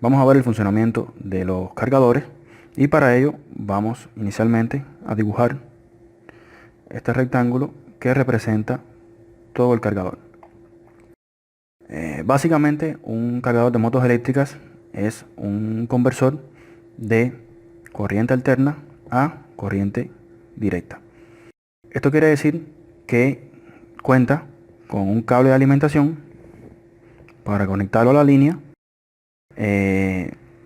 vamos a ver el funcionamiento de los cargadores y para ello vamos inicialmente a dibujar este rectángulo que representa todo el cargador. Básicamente un cargador de motos eléctricas es un conversor de corriente alterna a corriente directa. Esto quiere decir que cuenta con un cable de alimentación para conectarlo a la línea.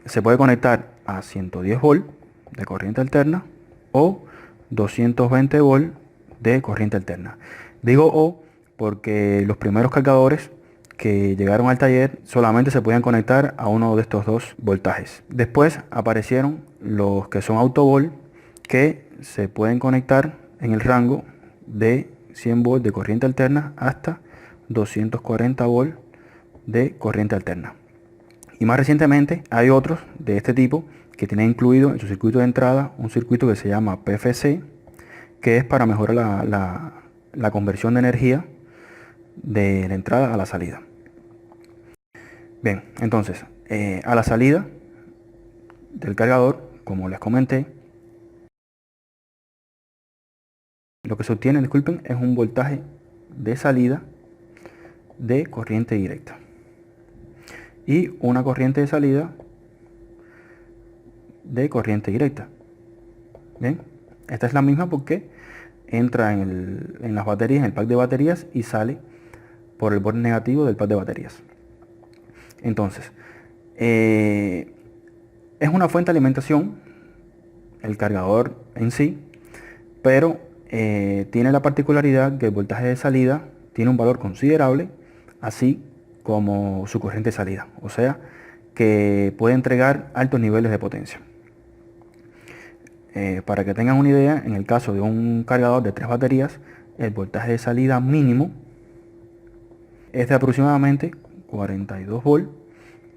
Se puede conectar a 110 volt de corriente alterna o 220 volt de corriente alterna. Digo o porque los primeros cargadores que llegaron al taller solamente se podían conectar a uno de estos dos voltajes. Después aparecieron los que son autovolt, que se pueden conectar en el rango de 100 volt de corriente alterna hasta 240 volt de corriente alterna. Y más recientemente hay otros de este tipo que tienen incluido en su circuito de entrada un circuito que se llama PFC, que es para mejorar la conversión de energía de la entrada a la salida. Bien, entonces, a la salida del cargador, como les comenté, lo que se obtiene, disculpen, es un voltaje de salida de corriente directa y una corriente de salida de corriente directa. Bien, esta es la misma porque entra en las baterías, en el pack de baterías, y sale por el borde negativo del pack de baterías. Entonces, es una fuente de alimentación el cargador en sí, pero tiene la particularidad que el voltaje de salida tiene un valor considerable, así como su corriente de salida, o sea que puede entregar altos niveles de potencia. Para que tengan una idea, en el caso de un cargador de 3 baterías, el voltaje de salida mínimo es de aproximadamente 42 volt,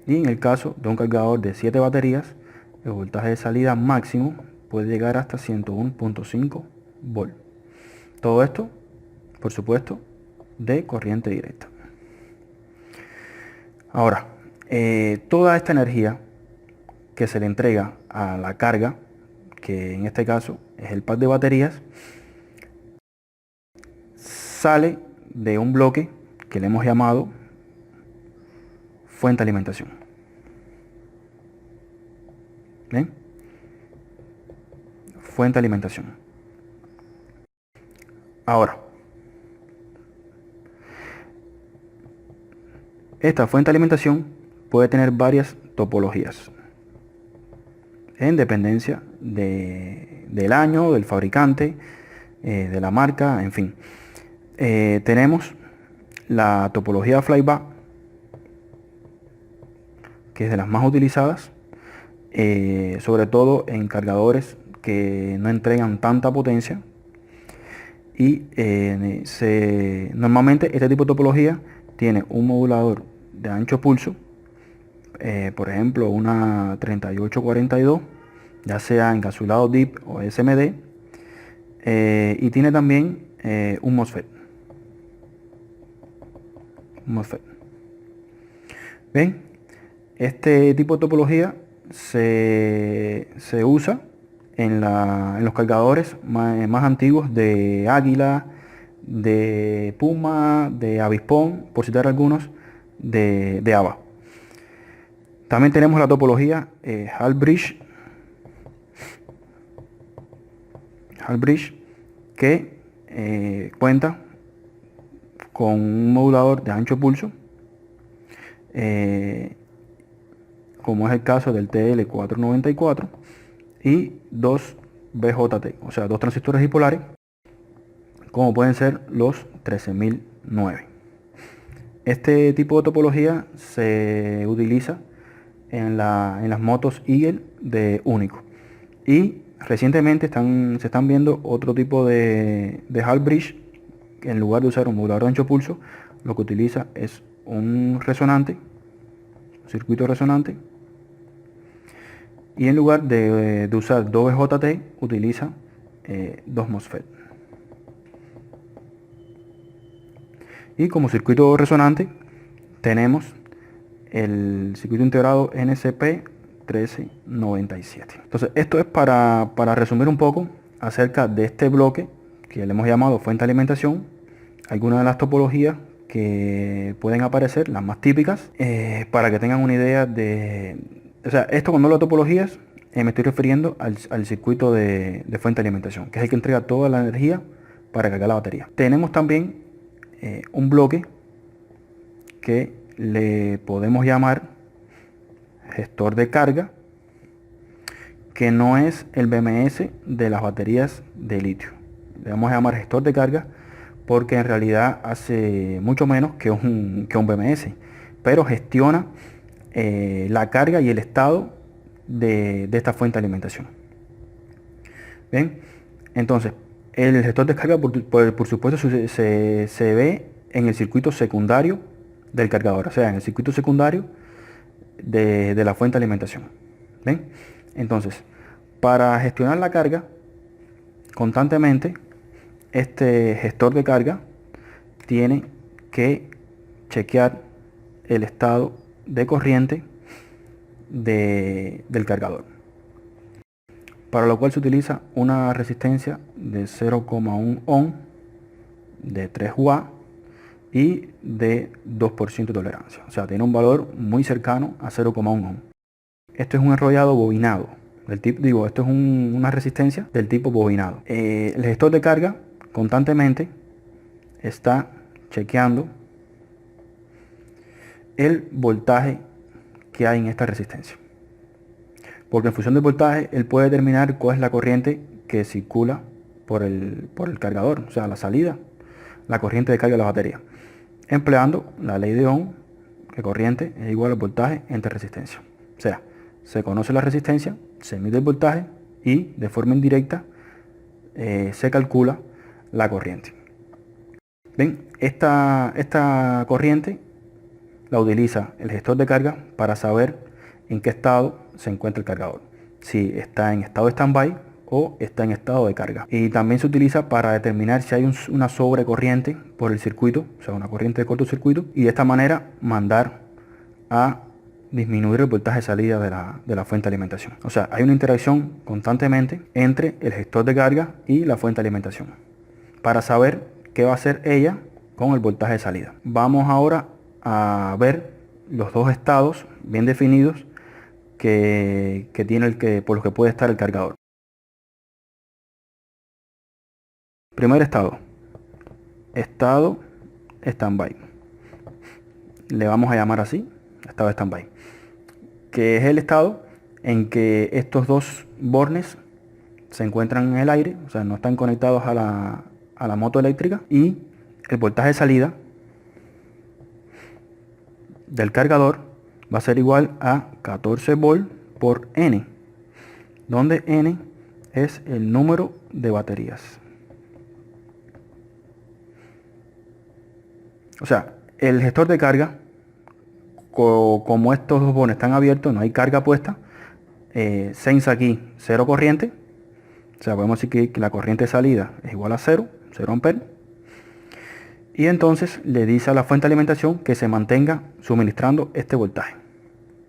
y en el caso de un cargador de 7 baterías, el voltaje de salida máximo puede llegar hasta 101.5 volt. Todo esto, por supuesto, de corriente directa. Ahora, toda esta energía que se le entrega a la carga, que en este caso es el pack de baterías, sale de un bloque que le hemos llamado fuente de alimentación. ¿Bien? Fuente de alimentación. Ahora, esta fuente de alimentación puede tener varias topologías en dependencia del año, del fabricante, de la marca, en fin. Tenemos la topología flyback, que es de las más utilizadas, sobre todo en cargadores que no entregan tanta potencia, y normalmente este tipo de topología tiene un modulador de ancho pulso, por ejemplo una 3842, ya sea encapsulado DIP o SMD, y tiene también un MOSFET. Bien, este tipo de topología se usa en los cargadores más antiguos de Águila, de Puma, de Avispón, por citar algunos, de ABA. También tenemos la topología Halbridge, que cuenta con un modulador de ancho pulso, como es el caso del TL494, y dos BJT, o sea, dos transistores dipolares, como pueden ser los 13009. Este tipo de topología se utiliza en las motos Eagle de Único, y recientemente se están viendo otro tipo de Halbridge, que en lugar de usar un modulador de ancho pulso, lo que utiliza es un circuito resonante, y en lugar de usar 2 BJT utiliza 2 MOSFET. Y como circuito resonante tenemos el circuito integrado NCP 1397. Entonces esto es para resumir un poco acerca de este bloque que le hemos llamado fuente de alimentación, algunas de las topologías que pueden aparecer, las más típicas, para que tengan una idea de... O sea, esto cuando hablo de topologías, me estoy refiriendo al circuito de fuente de alimentación, que es el que entrega toda la energía para cargar la batería. Tenemos también un bloque que le podemos llamar gestor de carga, que no es el BMS de las baterías de litio. Le vamos a llamar gestor de carga porque en realidad hace mucho menos que un BMS, pero gestiona la carga y el estado de esta fuente de alimentación. Bien, entonces el gestor de carga por supuesto se ve en el circuito secundario del cargador, o sea, en el circuito secundario de la fuente de alimentación. ¿Ven? Entonces, para gestionar la carga constantemente, este gestor de carga tiene que chequear el estado de corriente del cargador, para lo cual se utiliza una resistencia de 0,1 ohm, de 3 watts y de 2% de tolerancia. O sea, tiene un valor muy cercano a 0,1 ohm. Esto es un enrollado bobinado. Esto es una resistencia del tipo bobinado. El gestor de carga constantemente está chequeando el voltaje que hay en esta resistencia. Porque en función del voltaje, él puede determinar cuál es la corriente que circula por el cargador, o sea, la salida, la corriente de carga de la batería, empleando la ley de Ohm, que corriente es igual al voltaje entre resistencia. O sea, se conoce la resistencia, se mide el voltaje y de forma indirecta se calcula la corriente. Ven, esta corriente la utiliza el gestor de carga para saber en qué estado se encuentra el cargador, si está en estado de stand-by o está en estado de carga. Y también se utiliza para determinar si hay una sobrecorriente por el circuito, o sea, una corriente de cortocircuito, y de esta manera mandar a disminuir el voltaje de salida de la fuente de alimentación. O sea, hay una interacción constantemente entre el gestor de carga y la fuente de alimentación para saber qué va a hacer ella con el voltaje de salida. Vamos ahora a ver los dos estados bien definidos que tiene por los que puede estar el cargador. Primer estado stand-by. Le vamos a llamar así, estado stand-by, que es el estado en que estos dos bornes se encuentran en el aire, o sea, no están conectados a la moto eléctrica, y el voltaje de salida del cargador va a ser igual a 14 volt por N, donde N es el número de baterías. O sea, el gestor de carga, como estos dos bornes están abiertos, no hay carga puesta, sensa aquí 0 corriente, o sea, podemos decir que la corriente de salida es igual a 0 amperes, y entonces le dice a la fuente de alimentación que se mantenga suministrando este voltaje.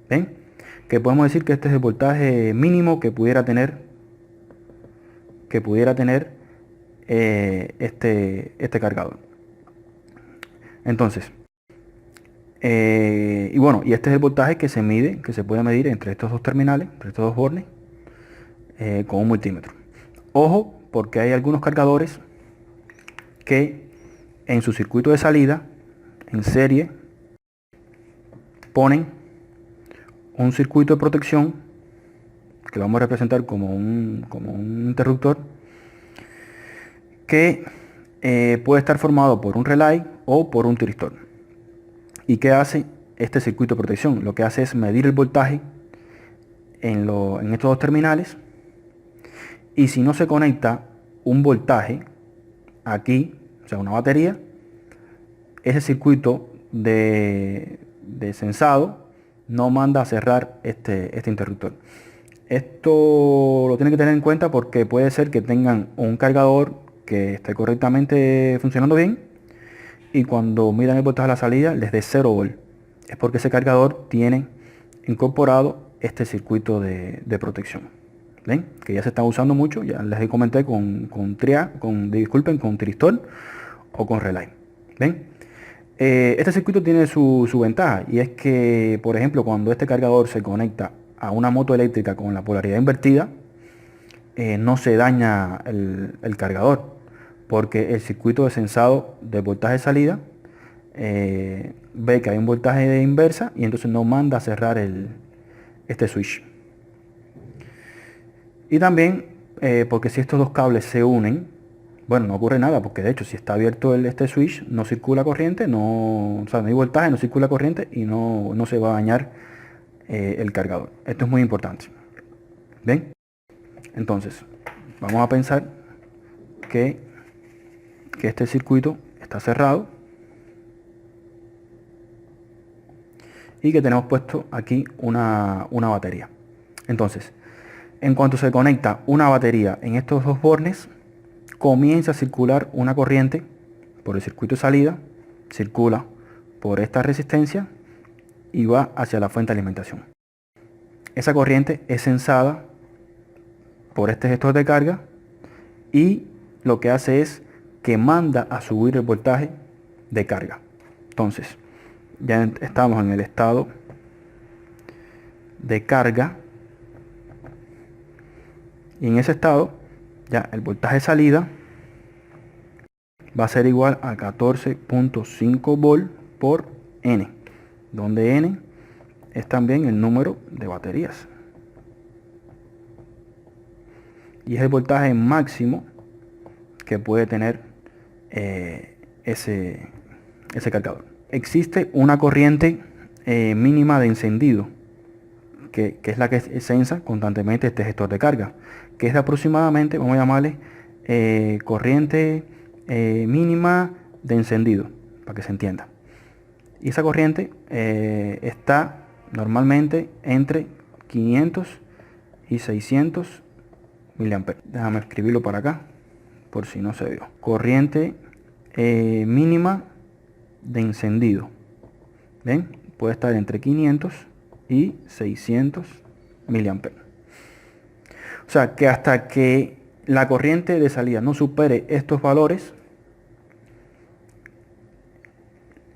¿Ven? Que podemos decir que este es el voltaje mínimo que pudiera tener este cargador. Entonces, y bueno, y este es el voltaje que se puede medir entre estos dos terminales, entre estos dos bornes, con un multímetro. Ojo, porque hay algunos cargadores que en su circuito de salida, en serie, ponen un circuito de protección, que lo vamos a representar como un interruptor, que puede estar formado por un relay o por un tiristor. ¿Y qué hace este circuito de protección? Lo que hace es medir el voltaje en estos dos terminales, y si no se conecta un voltaje aquí, o sea, una batería, ese circuito de sensado no manda a cerrar este interruptor. Esto lo tienen que tener en cuenta porque puede ser que tengan un cargador que esté correctamente funcionando bien y cuando miran el voltaje a la salida les dé 0 volt. es porque ese cargador tiene incorporado este circuito de protección. ¿Ven? Que ya se está usando mucho, ya les comenté con Tristor o con Relay. ¿Ven? Este circuito tiene su ventaja, y es que, por ejemplo, cuando este cargador se conecta a una moto eléctrica con la polaridad invertida, no se daña el cargador, porque el circuito de sensado de voltaje de salida ve que hay un voltaje de inversa y entonces no manda a cerrar este switch. Y también porque si estos dos cables se unen, bueno, no ocurre nada, porque de hecho si está abierto este switch no circula corriente, no hay voltaje, no circula corriente y no se va a dañar el cargador. Esto es muy importante. ¿Ven? Entonces, vamos a pensar que este circuito está cerrado y que tenemos puesto aquí una batería. Entonces, en cuanto se conecta una batería en estos dos bornes, comienza a circular una corriente por el circuito de salida, circula por esta resistencia y va hacia la fuente de alimentación. Esa corriente es sensada por este gestor de carga y lo que hace es que manda a subir el voltaje de carga. Entonces, ya estamos en el estado de carga, y en ese estado ya el voltaje de salida va a ser igual a 14.5 volt por N, donde N es también el número de baterías y es el voltaje máximo que puede tener ese cargador. Existe una corriente mínima de encendido que es la que sensa constantemente este gestor de carga, que es de aproximadamente, vamos a llamarle corriente mínima de encendido, para que se entienda. Y esa corriente está normalmente entre 500 y 600 miliamperes. Déjame escribirlo para acá, por si no se vio. Corriente mínima de encendido. ¿Ven? Puede estar entre 500 y 600 miliamperes. O sea que hasta que la corriente de salida no supere estos valores,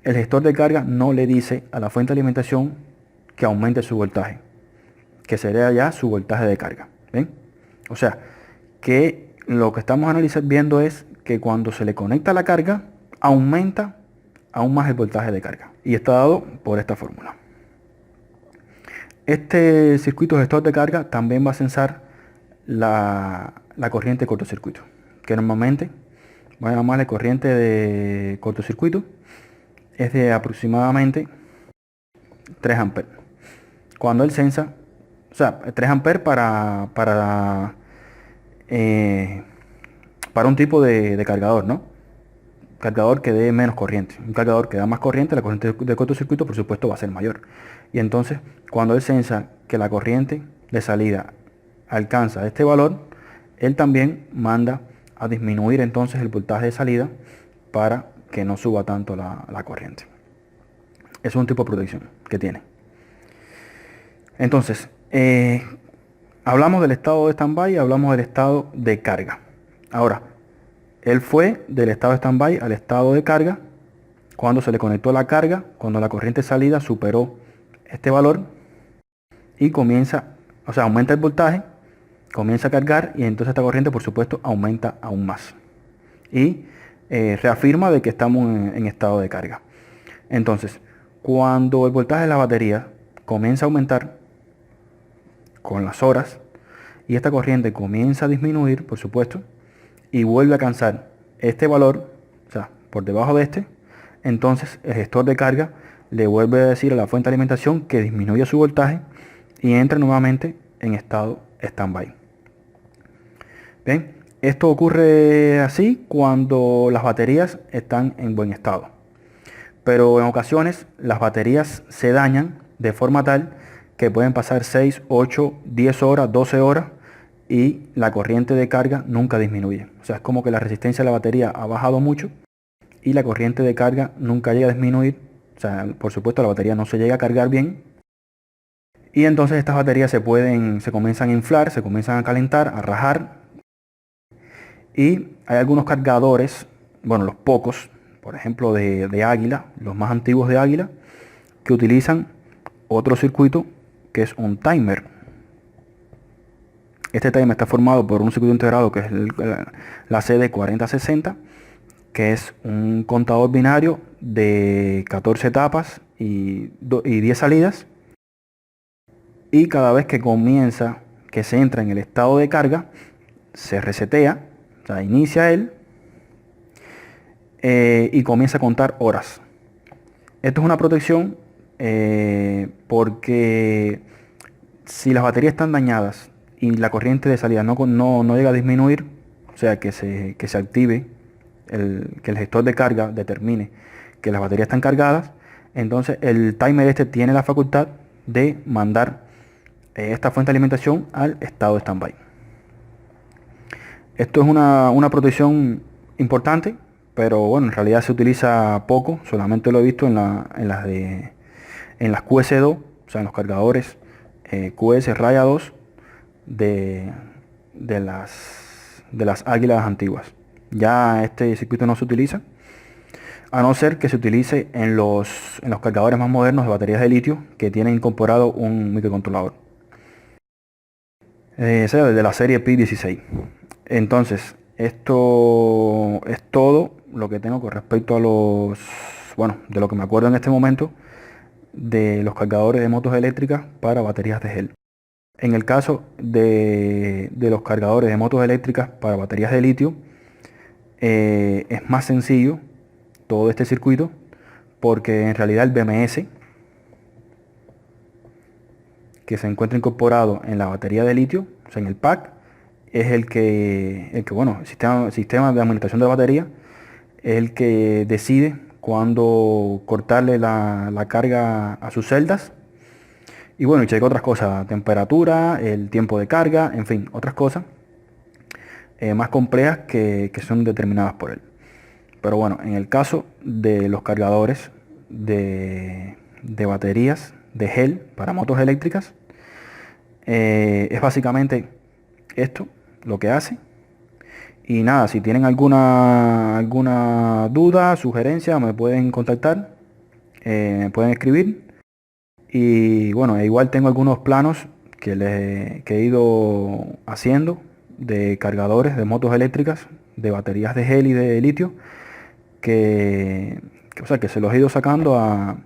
el gestor de carga no le dice a la fuente de alimentación que aumente su voltaje, que sería ya su voltaje de carga. ¿Ven? O sea que lo que estamos viendo es que cuando se le conecta la carga, aumenta aún más el voltaje de carga, y está dado por esta fórmula. Este circuito gestor de carga también va a sensar la corriente de cortocircuito, que normalmente voy a llamarle corriente de cortocircuito, es de aproximadamente 3 amperes. Cuando él sensa, o sea, 3 amperes para un tipo de cargador, ¿no? Cargador que dé menos corriente. Un cargador que da más corriente, la corriente de cortocircuito por supuesto va a ser mayor. Y entonces, cuando él sensa que la corriente de salida alcanza este valor, él también manda a disminuir entonces el voltaje de salida para que no suba tanto la corriente. Es un tipo de protección que tiene. Entonces, hablamos del estado de stand-by y hablamos del estado de carga. Ahora, él fue del estado de stand-by al estado de carga cuando se le conectó la carga, cuando la corriente de salida superó este valor y aumenta el voltaje, comienza a cargar, y entonces esta corriente por supuesto aumenta aún más y reafirma de que estamos en estado de carga. Entonces, cuando el voltaje de la batería comienza a aumentar con las horas y esta corriente comienza a disminuir, por supuesto, y vuelve a alcanzar este valor, o sea, por debajo de este, entonces el gestor de carga le vuelve a decir a la fuente de alimentación que disminuya su voltaje y entra nuevamente en estado stand-by. Bien, esto ocurre así cuando las baterías están en buen estado, pero en ocasiones las baterías se dañan de forma tal que pueden pasar 6, 8, 10 horas, 12 horas y la corriente de carga nunca disminuye. O sea, es como que la resistencia de la batería ha bajado mucho y la corriente de carga nunca llega a disminuir, O sea, por supuesto la batería no se llega a cargar bien. Y entonces estas baterías se comienzan a inflar, se comienzan a calentar, a rajar. Y hay algunos cargadores, bueno, los pocos, por ejemplo de Águila, los más antiguos de Águila, que utilizan otro circuito que es un timer. Este timer está formado por un circuito integrado que es la CD4060, que es un contador binario de 14 etapas y 10 salidas. Y cada vez que se entra en el estado de carga, se resetea, o sea, inicia él y comienza a contar horas. Esto es una protección porque si las baterías están dañadas y la corriente de salida no llega a disminuir, o sea, que se active, que el gestor de carga determine que las baterías están cargadas, entonces el timer este tiene la facultad de mandar esta fuente de alimentación al estado de standby. Esto es una protección importante, pero bueno, en realidad se utiliza poco, solamente lo he visto en las QS2, o sea, en los cargadores QS Raya 2 de las Águilas antiguas. Ya este circuito no se utiliza, a no ser que se utilice en los cargadores más modernos de baterías de litio que tienen incorporado un microcontrolador. Sea de la serie P16. Entonces, esto es todo lo que tengo con respecto a de lo que me acuerdo en este momento de los cargadores de motos eléctricas para baterías de gel. En el caso de los cargadores de motos eléctricas para baterías de litio, es más sencillo todo este circuito porque en realidad el BMS que se encuentra incorporado en la batería de litio, o sea, en el pack, es el que el sistema de administración de la batería es el que decide cuándo cortarle la carga a sus celdas. Y bueno, y checa otras cosas, temperatura, el tiempo de carga, en fin, otras cosas más complejas que son determinadas por él. Pero bueno, en el caso de los cargadores de baterías de gel para motos eléctricas, es básicamente esto lo que hace. Y nada, si tienen alguna duda, sugerencia, me pueden contactar, me pueden escribir. Y bueno, igual tengo algunos planos que he ido haciendo de cargadores de motos eléctricas, de baterías de gel y de litio, o sea, que se los he ido sacando a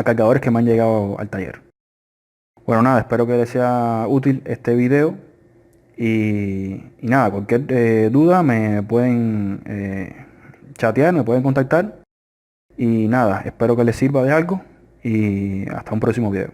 cargadores que me han llegado al taller. Bueno, nada, espero que les sea útil este video y nada, cualquier duda me pueden chatear, me pueden contactar y nada, espero que les sirva de algo y hasta un próximo video.